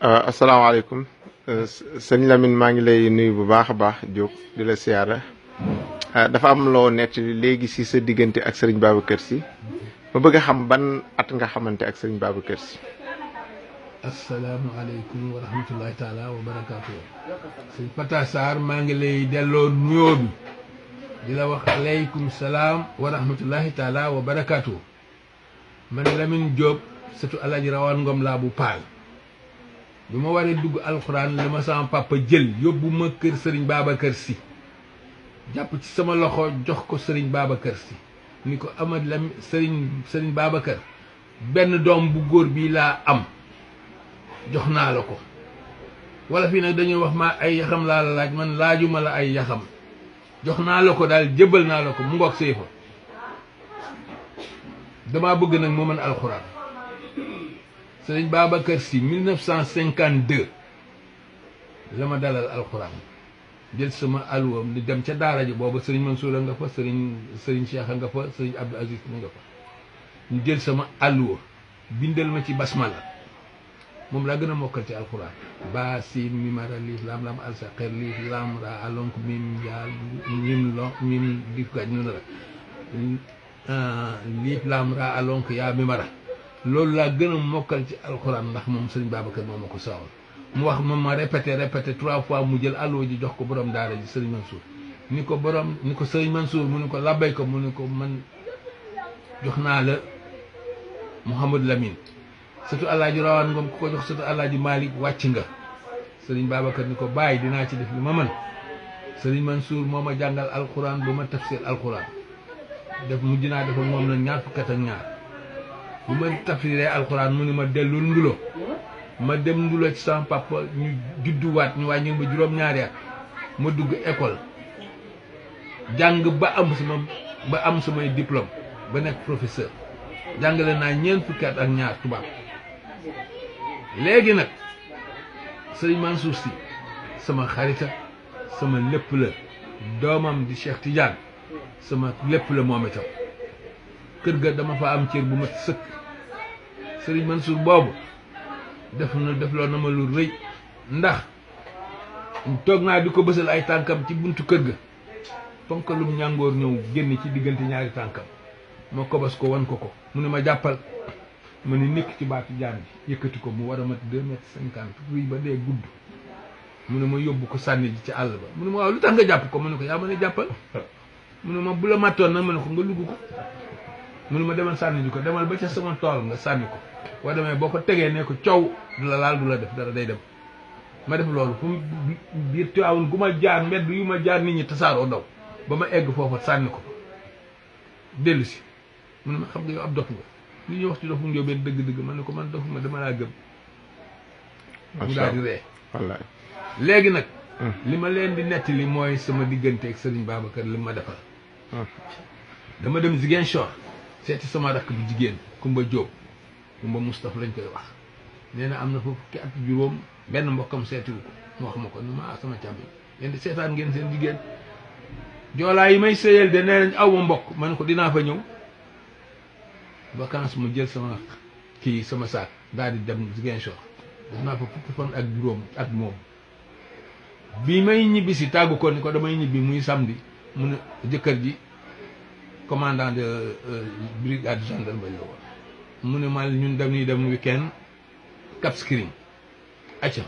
asalaamaaleykum sëñ Lamine maa ngi lay nuyu bu baax a baax Diop di la siyaara dafa am loo nett léegi si sa diggante ak sëriñ Babacar Sy ma bëgg a xam ban at nga xamante ak sëriñ Babacar Sy. asalaamaaleykum wa rahmatullahi taala wa barakaatu. sëñ Fata Sarr maa ngi lay delloo nuyoo bi di la wax aleykum salaam wa rahmatullahi taala wa barakaatu. man Lamine Diop surtout Alaaji Rawaan Ngom laa bu Paal. bi ma waree dugg alxuraan li ma sama papa jël yóbbu ma kër sëriñ Babacar Sy jàpp ci sama loxo jox ko sëriñ Babacar Sy ni ko Amad Lam sëriñ Babacar benn doom bu góor bii laa am jox naa la ko wala fii nag dañuy wax ma ay yaxam laa la laaj man laajuma la ay yaxam jox naa la ko daal jébbal naa la ko mu ngoog séefa damaa bëgg nag moo mën alxuraan. sëriñ Babacar Sy 1952 la ma dalal alxuraan jël sama alluwam di dem ca daara ji boobu sëriñ Mansour a nga fa sëriñ Cheikh a nga fa sëriñ Abdou Aziz a nga fa ñu jël sama alluwa bindal ma ci basmala moom laa gën a mokkal ci alxuraan ba siin mi mara liif lam alsa xer liif lam ra alonk mim jaal mim dif gaj nunu ra liif lam ra alonk yaa mi mara loolu laa gën a mokkal ci alxuraan ndax moom sëriñ Babacar moo ma ko sawal mu wax ma répété 3 fois mu jël allo ji jox ko borom daara ji sëriñ Mansour ni ko sëriñ Mansour mu ni ko labbay ko mu ni ko man jox naa la Mouhamadou Lamine surtout Alaaji Rawaan Ngom ku ko jox surtout Alaaji Malick wàcc nga sëriñ Babacar ni ko bàyyi dinaa ci def li ma mën sëriñ Mansour moo ma jàngal alxuraan ba ma tafsir alxuraan mujj naa def moom na 4 fukki at ak ñaar bu ma tafsiree alxuraan mu ni ma dellul ndulo ma dem ndulo ci sama papa ñu judduwaat ñu wàññi ma juróom-ñaari at ma dugg école jàng ba am samay diplôme ba nekk professeur jàngale naa 4 fukki at ak ñaar tubaab léegi nag sëriñ Mansour Sy sama xarita sama lépp la doomam di Cheikh Tidiane sama lépp la moom itam kër ga dama fa am cër bu ma sëkk sëriñ Mansour boobu defloo na ma lu rëy ndax toog naa di ko bësal ay tànkam ci buntu kër ga ponkalum ñàngoor ñëw génn ci diggante ñaari tànkam ma kobos ko wan ko mu ne ma jàppal ma ni nekk ci baatu jaan bi yëkkati ko mu war a mat 2,50 mètres ruy ba dee gudd mu ne ma yóbbu ko sànni ji ci àll ba mu ne ma waaw lu tax nga jàpp ko mu ne ko yaa ma ne jàppal mu ne ma bu la mattoon na ma ne ko nga lugg ko mu ne ma demal sànni ji ko demal ba ca sama tool nga sànni ko boo demee boo ko tegee ne ko coow du la laal du la def dara day dem ma def loolu fu mu biir Tiwaawan gu ma jaar mbedd yu ma jaar nit ñi tasaaroo daw ba ma egg foofa sànni ko dellu si mu ne ma xam nga yow ab dof nga li ñuy wax ci dofu njóobeen dëgg-dëgg man ne ko man dofu ma dama laa gëm mu daal di ree wallaay léegi nag li ma leen di nettali mooy sama diggante ak Serigne Babacar li ma defal dama dem Ziguinchor seeti sama rakk bu jigéen Kumba Jóob Kumba Moustapha lañ koy wax nee na am na foofu fukki at juróom benn mbokkam seetiwu ko mu wax ma ko ni ma sama càmmiñ yéen di seetaan ngeen seen jigéen joolaa yi may sëyal de nee nañ aw ma mbokk ma ne ko dinaa fa ñëw vacance mu jël sama sama saak daal di dem Ziguinchor def naa fa fukki fan ak juróom ak moom bi may ñibbi si tàggu ko ni ko damay ñibbi muy samedi mu ne jëkkër ji commandant de brigade gendarmerie la woon mu ne ma ñun dañuy dem weekend Cap Skirring acca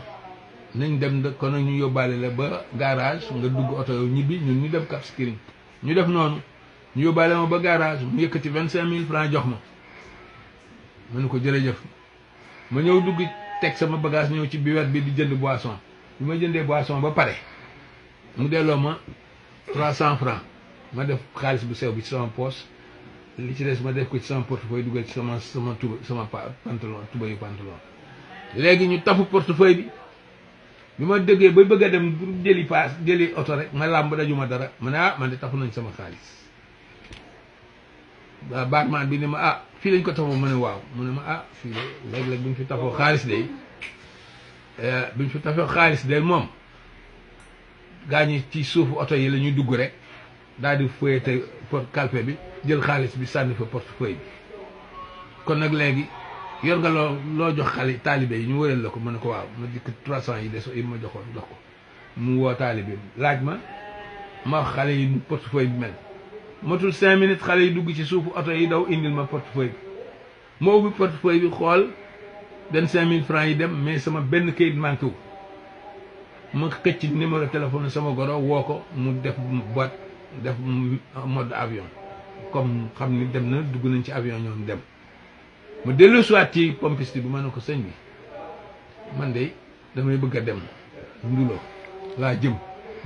nañ dem kon nag ñu yóbbaale la ba garage nga dugg oto yow ñibbi ñun ñu dem Cap Skirring ñu def noonu ñu yóbbaale ma ba garage mu yëkkati 25 000 francs jox ma ne ko jërëjëf ma ñëw dugg teg sama bagage ñëw ci biwet bi di jënd boisson bi ma jëndee boisson ba pare mu delloo ma 300 francs ma def xaalis bu sew bi ci sama poche li ci des ma def ko ci sama portefeuille dugal ci sama pantalon tubayu pantalon léegi ñu tafu portefeuille bi ma déggee ba bëgg a dem pour jëli oto rek ma làmb dajuma dara ma ne man de tafu nañ sama xaalis waa baatmaan bi ne ma fii lañ ko tafoo ma ne waaw mu ne ma fii de léeg-léeg bu ñu fi tafoo xaalis de moom gaa ñi ci suufu oto yi la ñuy dugg rek daal di feuilleté calpe bi jël xaalis bi sànni fa portefeuille bi kon nag léegi yor nga loo jox xale taalibe yi ñu wëral la ko ma ne ko waaw ma dikk 300 yi des yi ma joxoon jox ko mu woo taalibe laaj ma wax xale yi portefeuille bi mel matul 5 minutes xale yi dugg ci suufu oto yi daw indil ma portefeuille bi ma ubbi portefeuille bi xool 25 000 francs yi dem mais sama benn kayit manqué wu ma këcc numéro téléphone sama goro woo ko mu def boîte def mode avion comme xam ni dem na dugg nañ ci avion ñoom dem ma dellu soit ci pompiste bi ma ne ko sëñ bi man de damay bëgg a dem Ndoulo laa jëm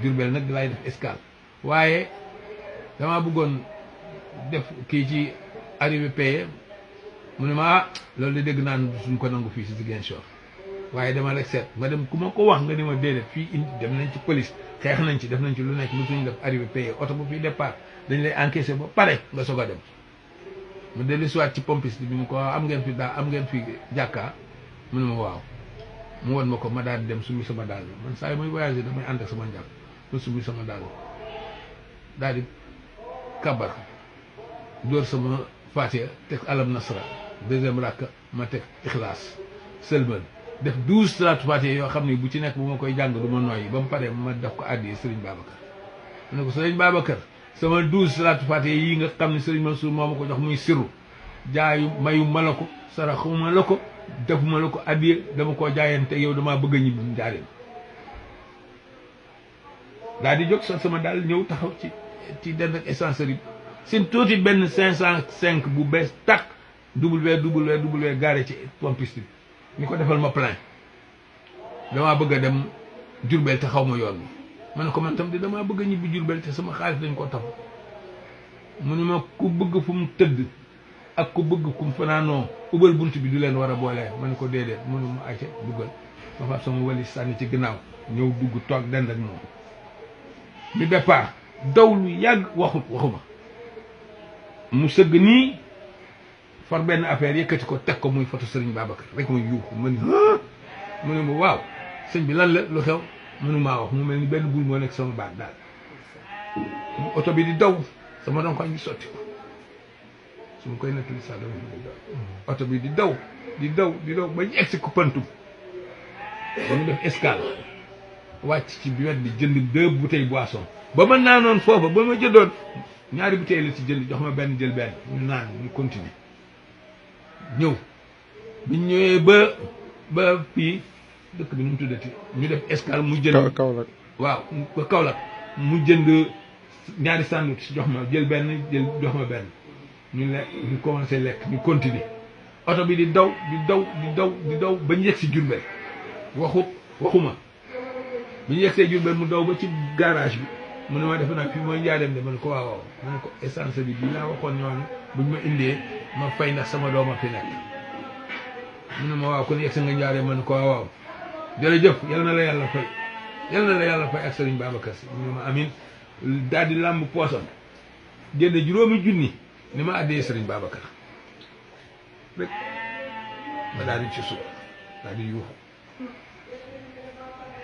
Diourbel nag laay def escale waaye damaa bëggoon def kii ci arrivé payé mu ne ma loolu de dégg naan suñ ko nangu fii si Ziguinchor waaye dama rek seet ma dem ku ma ko wax nga ni ma déedéet fii indi dem nañ ci police xeex nañ ci def nañ ci lu nekk lu suñ def arrivé payé oto bu fii départ dañ lay encaissé ba pare nga soog a dem ma dellu siwaat ci pompiste bi mu ko am ngeen fi am ngeen fi jàkka mu ne ma waaw mu won ma ko ma daal di dem summi sama daal man saa yi may voyagé damay ànd ak sama njàpp ma summi sama daal daal di kabar dóor sama fatiha teg alam nasra deuxième rakk ma teg ixlaas sëlmal def 12 salaatu fatiha yoo xam ni bu ci nekk bu ma koy jàng du ma nooyi ba mu pare ma def ko àddi Serigne Babacar ma ne ko Serigne Babacar sama 12 salaatu fatiha yi nga xam ne Serigne Mansour moo ma ko jox muy sirru jaayu mayu ma la ko saraxuma la ko defuma la ko addiye dama koo jaayante yow damaa bëgg a ñibbi njaareem daal di jóg sama daal ñëw taxaw ci dend ak essencerie bi seen tuuti benn 505 bu bees tàkk www garé ci pompiste bi ni ko defal ma plein damaa bëgg a dem Diourbel te xaw ma yoon bi ma ne ko man tam di damaa bëgg a ñibbi Diourbel te sama xaalis dañ ko tax mu ne ma ku bëgg fu mu tëdd ak ku bëgg kum fanaanoo ubal bunt bi du leen war a boolee ma ne ko déedéet mënu ma ayca duggal ma fa sama wali sànni ci ginnaaw ñëw dugg toog dend ak moom ñu départ daw lu yàgg waxuma mu sëgg nii far benn affaire yëkkati ko teg ko muy photo Serigne Babacar rek muy yuuxu ma ni mu ne ma waaw sëñ bi lan la lu xew mënu maa wax mu mel ni benn bul moo nekk sama baat daal oto bi di daw sama doon ko ñu sotti ko su ma koy nettali sax dama oto bi di daw ba ñu egsi ko pantum ba mu def escale wàcc ci wet bi jënd 2 bouteilles boisson ba ma naanoon foofa ba ma jëndoon ñaari bouteilles la ci jënd jox ma benn jël benn ñu naan ñu continuer ñëw biñ ñëwee ba fii dëkk bi nu mu tuddati ñu def escale mu jënd Kaolack waaw ba Kaolack mu jënd ñaari sandwich jox ma jël jox ma benn ñu lekk ñu commencé lekk ñu continuer oto bi di daw ba ñu yegg si Diourbel waxuma bi ñu yegsee Diourbel mu daw ba ci garage bi mu ne ma defe naa fii mooy njaareem de ma ne ko waaw ma ne ko essence bi bii laa waxoon ñooñu buñ ma indee ma fay ndax sama dooma fi nekk mu ne ma waaw kon yegsi nga njaareem ma ne ko waaw jërëjëf yal na la yàlla fay ak Serigne Babacar Si mu ne ma amin daal di làmb poosam génne 5 junni ni ma àddee Serigne Babacar rek ma daal di ci suuf daal di yuuxu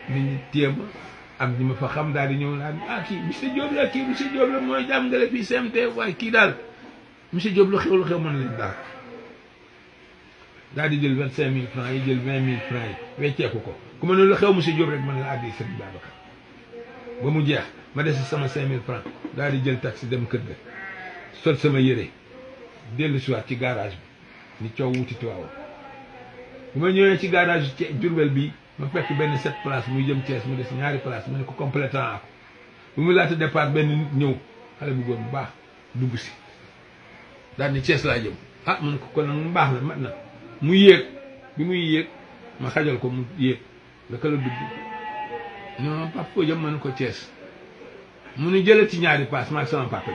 nit ñi téem am ñi ma fa xam daal di ñëw naan kii monsieur Diop la mooy jàngale fii CMT waaye kii daal monsieur Diop lu xew mën leen daal di jël 25 000 francs yi jël 20 000 francs yi wecceeku ko ku ma ne lu xew monsieur Diop rek mën la àddee Serigne Babacar ba mu jeex ma des sama 5 000 francs daal di jël taxi dem kër ga sol sama yére dellu siwaat ci garage bi ni coow wuti Tiwaawan bu ma ñëwee ci garage ci Diourbel bi ma fekk benn 7 places muy jëm Thiès mu des 2 places ma ne ko complétant ako bu mu laata départ benn nit ñëw xale bu góor bu baax dugg si daal ni Thiès laa jëm ma ne ko kon nag mu baax na mat na mu yéeg bi muy yéeg ma xajal ko mu yéeg la ka la dugg non papa foo jëm ma ne ko Thiès mu ni jëlee ci 2 pass ma ak sama papa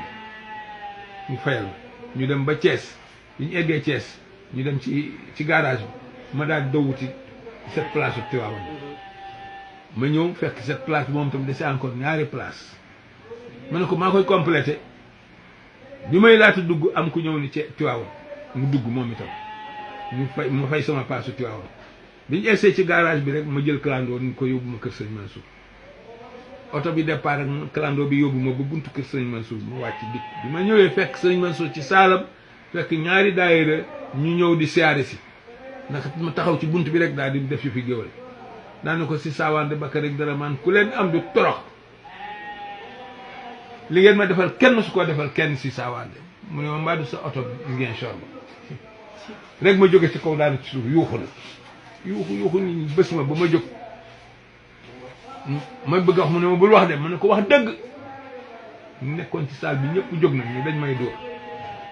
bi ñu fayal ma ñu dem ba Thiès bi ñu eggee Thiès ñu dem ci garage bi ma daal di dowuti 7 places yu Tiwaawan ma ñëw fekk 7 places moom tam dese encore 2 places ma ne ko maa koy complété bi may laata dugg am ku ñëw ni ci Tiwaawan mu dugg moom itam ma fay sama passe yu Tiwaawan bi ñu essayé ci garage bi rek ma jël clando ni ko yóbbu ma kër Sëñ Mansour oto bi départ ak clando bi yóbbu ma ba buntu kër Sëñ Mansour ma wàcc dikk bi ma ñëwee fekk Sëñ Mansour ci saalam fekk 2 daayira ñu ñëw di siyaare si ndax ma taxaw ci bunt bi rek daal di def fi géwal daane ko si saawaande bakka rek dara man ku leen am du torox li ngeen ma defal kenn su ko defal kenn si saawaande mu ne ma mbaa du sa oto ngeen sor ba rek ma jóge ci kaw daal ci suuf yuuxu na yuuxu nit ñi bés ma ba ma jóg may bëgg a wax mu ne ma bul wax de ma ne ko wax dëgg nekkoon ci salle bi ñëpp jóg nañ ni dañ may dóor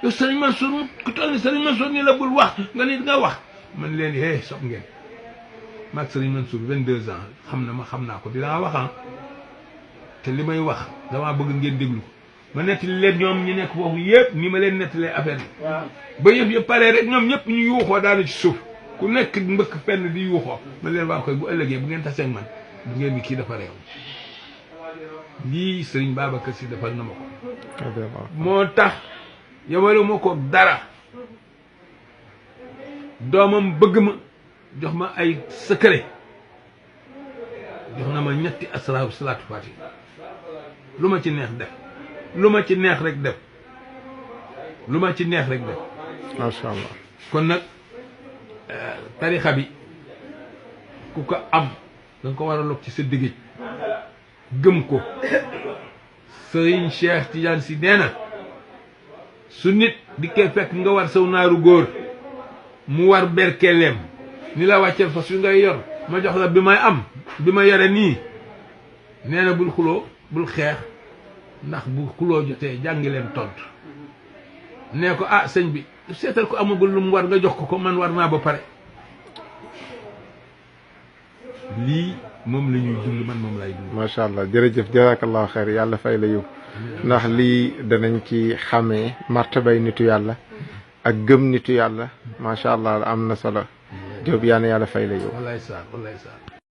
yow Sëriñ Mansour ku toll ni Sëriñ Mansour ni la bul wax nga ni nga wax man leen sob ngeen maag Sëriñ Mansour 22 ans xam na ma xam naa ko dinaa wax te li may wax damaa bëgg ngeen déglu ko ma nettali leen ñoom ñu nekk foofu yëpp ni ma leen nettalee affaire bi ba yëf yëpp paree rek ñoom ñëpp ñu yuuxoo daanu ci suuf ku nekk mbëkk fenn di yuuxoo ma leen waa koy bu ëllëgee bu ngeen tasee ak man bu ngeen ni kii dafa réew lii Sëriñ Babacar Sy defal na ma ko moo tax yamale ma ko dara doomam bëgg ma jox ma ay secret jox na ma ñetti asraaru salaatu faati lu ma ci neex def lu ma ci neex rek def lu ma ci neex rek def macha allah. kon nag tarixa bi ku ko am da nga ko war a log ci sa digg gëm ko Sëriñ Cheikh Tidiane Sy nee na su nit di koy fekk nga war saw naaru góor mu war berkeleem ni la wàcceel fas wi ngay yor ma jox la bi may am bi ma yore nii nee na bul xuloo bul xeex ndax bu xuloo jotee jàngi leen tontu nee ko sëñ bi seetal ko amagul lu mu war nga jox ko man war naa ba pare lii moom la ñuy dund man moom lay dund. macha allah jërëjëf jazakallahu xeer yàlla fay la yow ndax lii danañ ci xamee martabay nitu yàlla ak gëm nitu yàlla macha allah am na solo Diop yàlla fay la yow. wallaay Sarr wallaay Sarr.